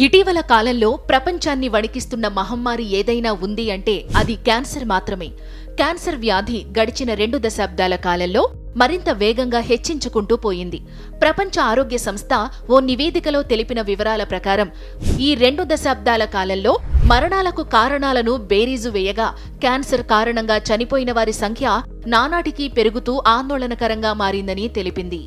ఇటీవల కాలంలో ప్రపంచాన్ని వణికిస్తున్న మహమ్మారి ఏదైనా ఉంది అంటే అది క్యాన్సర్ మాత్రమే. క్యాన్సర్ వ్యాధి గడిచిన 2 దశాబ్దాల కాలంలో మరింత వేగంగా హెచ్చించుకుంటూ పోయింది. ప్రపంచ ఆరోగ్య సంస్థ ఓ నివేదికలో తెలిపిన వివరాల ప్రకారం ఈ 2 దశాబ్దాల కాలంలో మరణాలకు కారణాలను బేరీజు వేయగా క్యాన్సర్ కారణంగా చనిపోయిన వారి సంఖ్య నానాటికీ పెరుగుతూ ఆందోళనకరంగా మారిందని తెలిపింది.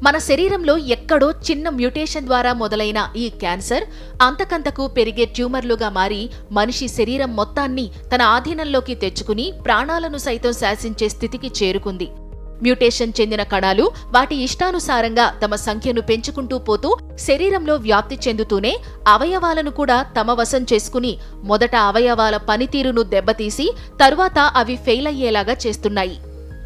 మన శరీరంలో ఎక్కడో చిన్న మ్యూటేషన్ ద్వారా మొదలైన ఈ క్యాన్సర్ అంతకంతకు పెరిగే ట్యూమర్లుగా మారి మనిషి శరీరం మొత్తాన్ని తన ఆధీనంలోకి తెచ్చుకుని ప్రాణాలను సైతం శాసించే స్థితికి చేరుకుంది. మ్యూటేషన్ చెందిన కణాలు వాటి ఇష్టానుసారంగా తమ సంఖ్యను పెంచుకుంటూ పోతూ శరీరంలో వ్యాప్తి చెందుతూనే అవయవాలను కూడా తమ వశం చేసుకుని మొదట అవయవాల పనితీరును దెబ్బతీసి తరువాత అవి ఫెయిల్ అయ్యేలాగా చేస్తున్నాయి.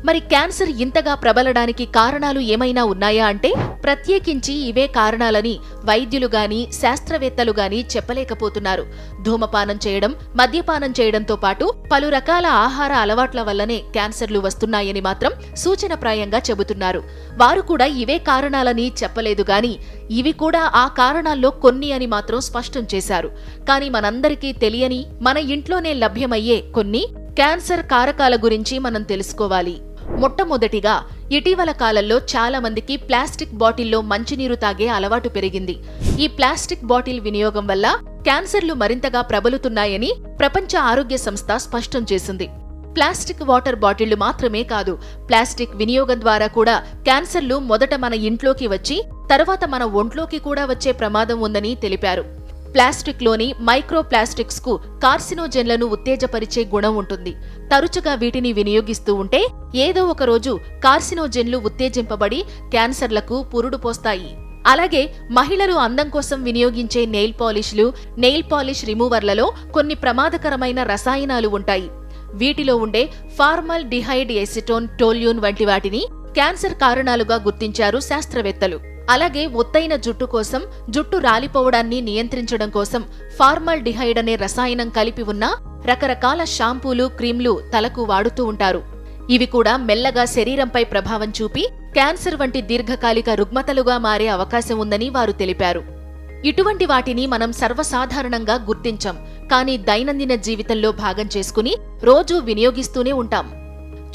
మరి క్యాన్సర్ ఇంతగా ప్రబలడానికి కారణాలు ఏమైనా ఉన్నాయా అంటే ప్రత్యేకించి ఇవే కారణాలని వైద్యులు గాని శాస్త్రవేత్తలు గాని చెప్పలేకపోతున్నారు. ధూమపానం చేయడం, మద్యపానం చేయడంతో పాటు పలు రకాల ఆహార అలవాట్ల వల్లనే క్యాన్సర్లు వస్తున్నాయని మాత్రం సూచనప్రాయంగా చెబుతున్నారు. వారు కూడా ఇవే కారణాలని చెప్పలేదు గాని ఇవి కూడా ఆ కారణాల్లో కొన్ని అని మాత్రం స్పష్టం చేశారు. కానీ మనందరికీ తెలియని మన ఇంట్లోనే లభ్యమయ్యే కొన్ని క్యాన్సర్ కారకాల గురించి మనం తెలుసుకోవాలి. మొట్టమొదటిగా ఇటీవల కాలంలో చాలా మందికి ప్లాస్టిక్ బాటిల్లో మంచినీరు తాగే అలవాటు పెరిగింది. ఈ ప్లాస్టిక్ బాటిల్ వినియోగం వల్ల క్యాన్సర్లు మరింతగా ప్రబలుతున్నాయని ప్రపంచ ఆరోగ్య సంస్థ స్పష్టం చేసింది. ప్లాస్టిక్ వాటర్ బాటిళ్లు మాత్రమే కాదు, ప్లాస్టిక్ వినియోగం ద్వారా కూడా క్యాన్సర్లు మొదట మన ఇంట్లోకి వచ్చి తర్వాత మన ఒంట్లోకి కూడా వచ్చే ప్రమాదం ఉందని తెలిపారు. ప్లాస్టిక్లోని మైక్రో ప్లాస్టిక్స్ కు కార్సినోజెన్లను ఉత్తేజపరిచే గుణం ఉంటుంది. తరచుగా వీటిని వినియోగిస్తూ ఉంటే ఏదో ఒక రోజు కార్సినోజెన్లు ఉత్తేజింపబడి క్యాన్సర్లకు పురుడు పోస్తాయి. అలాగే మహిళలు అందం కోసం వినియోగించే నెయిల్ పాలిష్లు, నెయిల్ పాలిష్ రిమూవర్లలో కొన్ని ప్రమాదకరమైన రసాయనాలు ఉంటాయి. వీటిలో ఉండే ఫార్మల్ డిహైడ్ ఎసిటోన్, టోల్యూన్ వంటి వాటిని క్యాన్సర్ కారణాలుగా గుర్తించారు శాస్త్రవేత్తలు. అలాగే ఒత్తైన జుట్టు కోసం, జుట్టు రాలిపోవడాన్ని నియంత్రించడం కోసం ఫార్మల్ డిహైడ్ అనే రసాయనం కలిపి ఉన్న రకరకాల షాంపూలు, క్రీంలు తలకు వాడుతూ ఉంటారు. ఇవి కూడా మెల్లగా శరీరంపై ప్రభావం చూపి క్యాన్సర్ వంటి దీర్ఘకాలిక రుగ్మతలుగా మారే అవకాశం ఉందని వారు తెలిపారు. ఇటువంటి వాటిని మనం సర్వసాధారణంగా గుర్తించం, కానీ దైనందిన జీవితంలో భాగం చేసుకుని రోజూ వినియోగిస్తూనే ఉంటాం.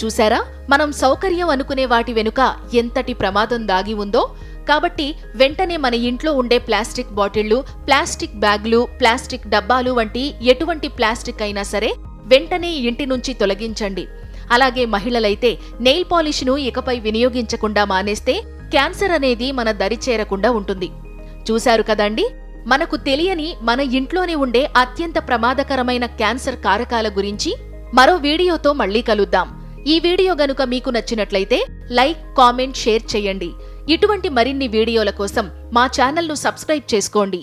చూశారా, మనం సౌకర్యం అనుకునే వాటి వెనుక ఎంతటి ప్రమాదం దాగి ఉందో. కాబట్టి వెంటనే మన ఇంట్లో ఉండే ప్లాస్టిక్ బాటిళ్లు, ప్లాస్టిక్ బ్యాగులు, ప్లాస్టిక్ డబ్బాలు వంటి ఎటువంటి ప్లాస్టిక్ అయినా సరే వెంటనే ఇంటి నుంచి తొలగించండి. అలాగే మహిళలైతే నెయిల్ పాలిష్ను ఇకపై వినియోగించకుండా మానేస్తే క్యాన్సర్ అనేది మన దరి చేరకుండా ఉంటుంది. చూశారు కదండి, మనకు తెలియని మన ఇంట్లోనే ఉండే అత్యంత ప్రమాదకరమైన క్యాన్సర్ కారకాల గురించి. మరో వీడియోతో మళ్ళీ కలుద్దాం. ఈ వీడియో గనుక మీకు నచ్చినట్లయితే లైక్, కామెంట్, షేర్ చేయండి. ఇటువంటి మరిన్ని వీడియోల కోసం మా ఛానల్ను సబ్స్క్రైబ్ చేసుకోండి.